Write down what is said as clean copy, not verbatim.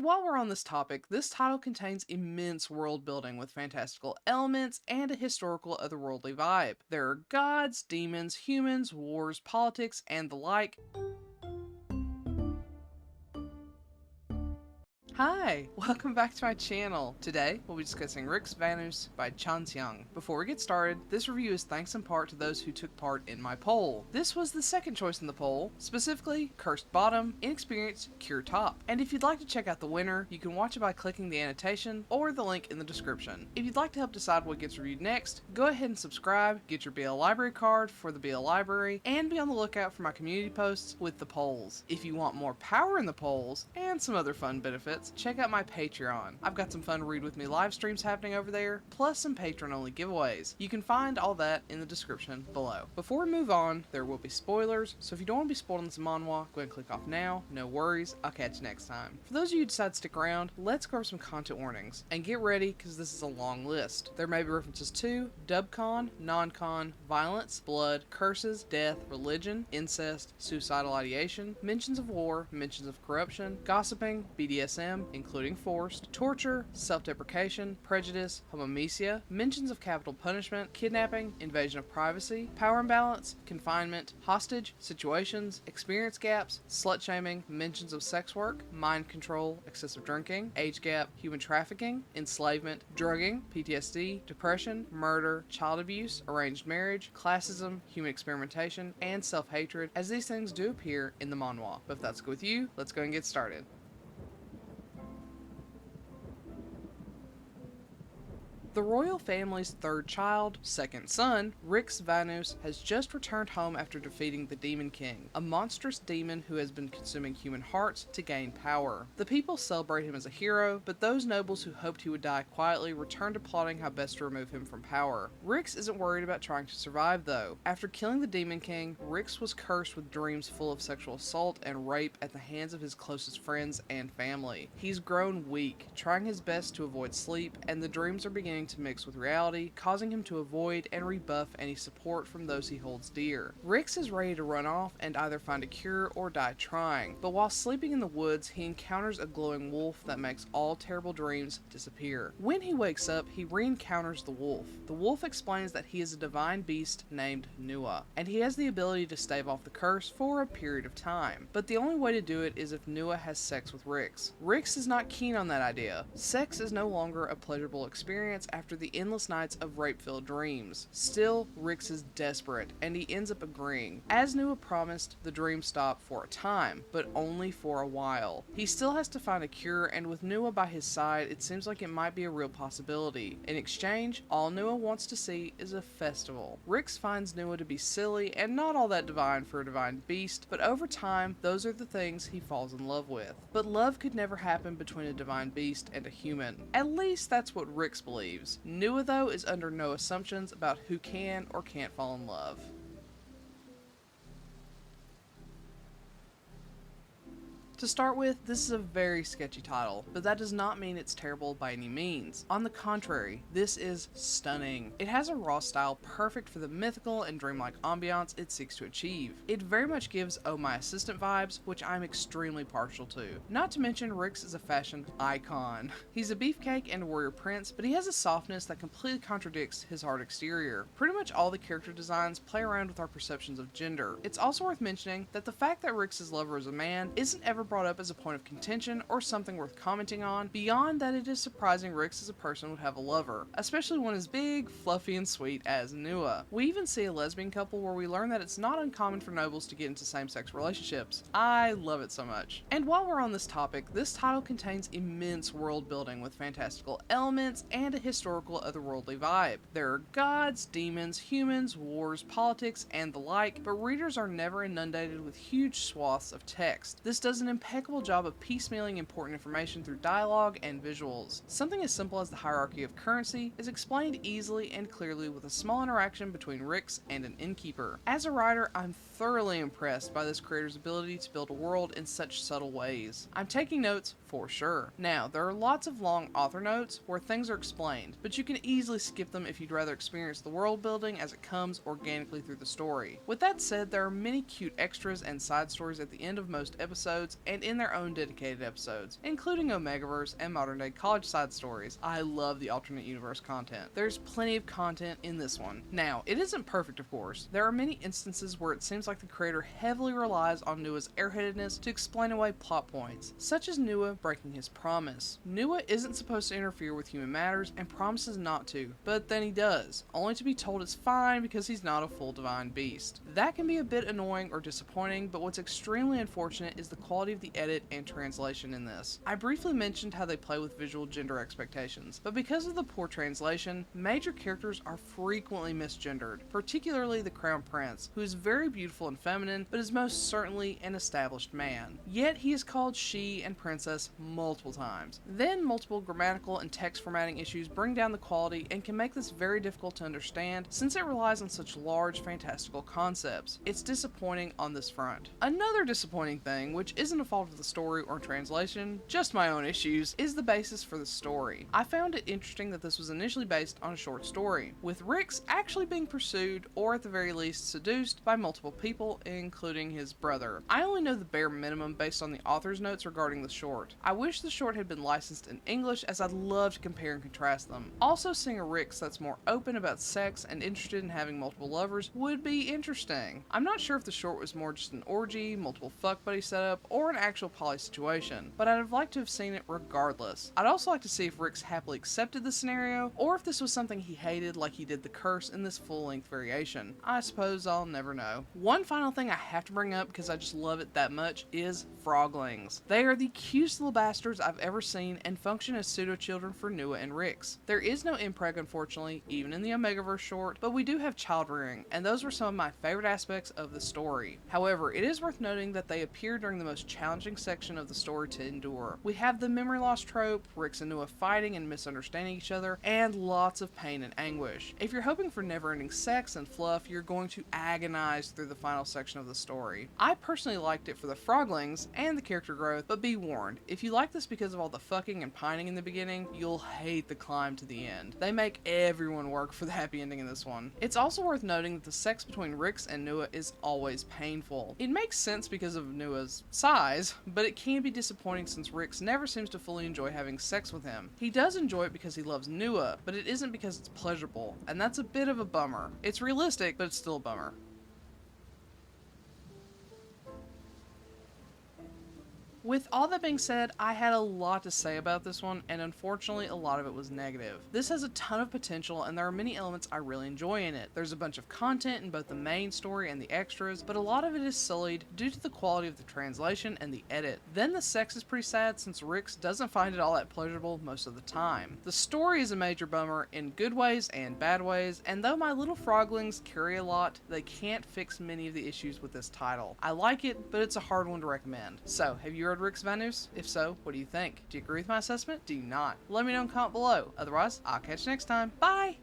And while we're on this topic, this title contains immense world building with fantastical elements and a historical otherworldly vibe. There are gods, demons, humans, wars, politics, and the like. Hi, welcome back to my channel. Today, we'll be discussing Rix Vanus by Chanseong. Before we get started, this review is thanks in part to those who took part in my poll. This was the second choice in the poll, specifically Cursed Bottom, Inexperienced, Cure Top. And if you'd like to check out the winner, you can watch it by clicking the annotation or the link in the description. If you'd like to help decide what gets reviewed next, go ahead and subscribe, get your BL Library card for the BL Library, and be on the lookout for my community posts with the polls. If you want more power in the polls, and some other fun benefits, check out my Patreon. I've got some fun read with me live streams happening over there, plus some patron only giveaways. You can find all that in the description below. Before we move on, there will be spoilers, so if you don't want to be spoiled on this manhwa, go ahead and click off now. No worries, I'll catch you next time. For those of you who decide to stick around, let's go over some content warnings. And get ready, because this is a long list. There may be references to dubcon, non-con, violence, blood, curses, death, religion, incest, suicidal ideation, mentions of war, mentions of corruption, gossiping, BDSM, including forced, torture, self-deprecation, prejudice, homomesia, mentions of capital punishment, kidnapping, invasion of privacy, power imbalance, confinement, hostage, situations, experience gaps, slut-shaming, mentions of sex work, mind control, excessive drinking, age gap, human trafficking, enslavement, drugging, PTSD, depression, murder, child abuse, arranged marriage, classism, human experimentation, and self-hatred, as these things do appear in the manhwa. But if that's good with you, let's go and get started. The royal family's third child, second son, Rix Vanus, has just returned home after defeating the Demon King, a monstrous demon who has been consuming human hearts to gain power. The people celebrate him as a hero, but those nobles who hoped he would die quietly return to plotting how best to remove him from power. Rix isn't worried about trying to survive, though. After killing the Demon King, Rix was cursed with dreams full of sexual assault and rape at the hands of his closest friends and family. He's grown weak, trying his best to avoid sleep, and the dreams are beginning to mix with reality, causing him to avoid and rebuff any support from those he holds dear. Rix is ready to run off and either find a cure or die trying, but while sleeping in the woods, he encounters a glowing wolf that makes all terrible dreams disappear. When he wakes up, he re-encounters the wolf. The wolf explains that he is a divine beast named Nua, and he has the ability to stave off the curse for a period of time, but the only way to do it is if Nua has sex with Rix. Rix is not keen on that idea. Sex is no longer a pleasurable experience after the endless nights of rape-filled dreams. Still, Rix is desperate, and he ends up agreeing. As Nua promised, the dreams stop for a time, but only for a while. He still has to find a cure, and with Nua by his side, it seems like it might be a real possibility. In exchange, all Nua wants to see is a festival. Rix finds Nua to be silly and not all that divine for a divine beast, but over time, those are the things he falls in love with. But love could never happen between a divine beast and a human. At least that's what Rix believes. Nua, though, is under no assumptions about who can or can't fall in love. To start with, this is a very sketchy title, but that does not mean it's terrible by any means. On the contrary, this is stunning. It has a raw style perfect for the mythical and dreamlike ambiance it seeks to achieve. It very much gives Oh My Assistant vibes, which I'm extremely partial to. Not to mention, Rix is a fashion icon. He's a beefcake and a warrior prince, but he has a softness that completely contradicts his hard exterior. Pretty much all the character designs play around with our perceptions of gender. It's also worth mentioning that the fact that Rix's lover is a man isn't ever brought up as a point of contention or something worth commenting on, beyond that it is surprising Rix as a person would have a lover, especially one as big, fluffy, and sweet as Nua. We even see a lesbian couple where we learn that it's not uncommon for nobles to get into same-sex relationships. I love it so much. And while we're on this topic, this title contains immense world building with fantastical elements and a historical otherworldly vibe. There are gods, demons, humans, wars, politics, and the like, but readers are never inundated with huge swaths of text. This does an impeccable job of piecemealing important information through dialogue and visuals. Something as simple as the hierarchy of currency is explained easily and clearly with a small interaction between Rix and an innkeeper. As a writer, I'm thoroughly impressed by this creator's ability to build a world in such subtle ways. I'm taking notes for sure. Now, there are lots of long author notes where things are explained, but you can easily skip them if you'd rather experience the world building as it comes organically through the story. With that said, there are many cute extras and side stories at the end of most episodes and in their own dedicated episodes, including Omegaverse and modern day college side stories. I love the alternate universe content. There's plenty of content in this one. Now, it isn't perfect, of course. There are many instances where it seems like the creator heavily relies on Nua's airheadedness to explain away plot points, such as Nua breaking his promise. Nua isn't supposed to interfere with human matters and promises not to, but then he does, only to be told it's fine because he's not a full divine beast. That can be a bit annoying or disappointing, but what's extremely unfortunate is the quality of the edit and translation in this. I briefly mentioned how they play with visual gender expectations, but because of the poor translation, major characters are frequently misgendered, particularly the Crown Prince, who is very beautiful and feminine, but is most certainly an established man. Yet he is called she and princess multiple times. Then multiple grammatical and text formatting issues bring down the quality and can make this very difficult to understand since it relies on such large fantastical concepts. It's disappointing on this front. Another disappointing thing, which isn't a fault of the story or translation, just my own issues, is the basis for the story. I found it interesting that this was initially based on a short story, with Rix actually being pursued, or at the very least seduced, by multiple people, including his brother. I only know the bare minimum based on the author's notes regarding the short. I wish the short had been licensed in English, as I'd love to compare and contrast them. Also, seeing a Rix that's more open about sex and interested in having multiple lovers would be interesting. I'm not sure if the short was more just an orgy, multiple fuck buddy setup, or an actual poly situation, but I'd have liked to have seen it regardless. I'd also like to see if Rix happily accepted the scenario, or if this was something he hated like he did the curse in this full-length variation. I suppose I'll never know. One final thing I have to bring up because I just love it that much is froglings. They are the cutest little bastards I've ever seen and function as pseudo-children for Nua and Rix. There is no impreg unfortunately, even in the Omegaverse short, but we do have child rearing, and those were some of my favorite aspects of the story. However, it is worth noting that they appear during the most challenging section of the story to endure. We have the memory loss trope, Rix and Nua fighting and misunderstanding each other, and lots of pain and anguish. If you're hoping for never-ending sex and fluff, you're going to agonize through the final section of the story. I personally liked it for the froglings and the character growth, but be warned, if you like this because of all the fucking and pining in the beginning, you'll hate the climb to the end. They make everyone work for the happy ending in this one. It's also worth noting that the sex between Rix and Nua is always painful. It makes sense because of Nua's size, but it can be disappointing since Rix never seems to fully enjoy having sex with him. He does enjoy it because he loves Nua, but it isn't because it's pleasurable, and that's a bit of a bummer. It's realistic, but it's still a bummer. With all that being said, I had a lot to say about this one, and unfortunately a lot of it was negative. This has a ton of potential, and there are many elements I really enjoy in it. There's a bunch of content in both the main story and the extras, but a lot of it is sullied due to the quality of the translation and the edit. Then the sex is pretty sad since Rix doesn't find it all that pleasurable most of the time. The story is a major bummer in good ways and bad ways, and though my little froglings carry a lot, they can't fix many of the issues with this title. I like it, but it's a hard one to recommend. So, have you read Rix Vanus? If so, what do you think? Do you agree with my assessment? Do you not? Let me know in the comment below. Otherwise, I'll catch you next time. Bye!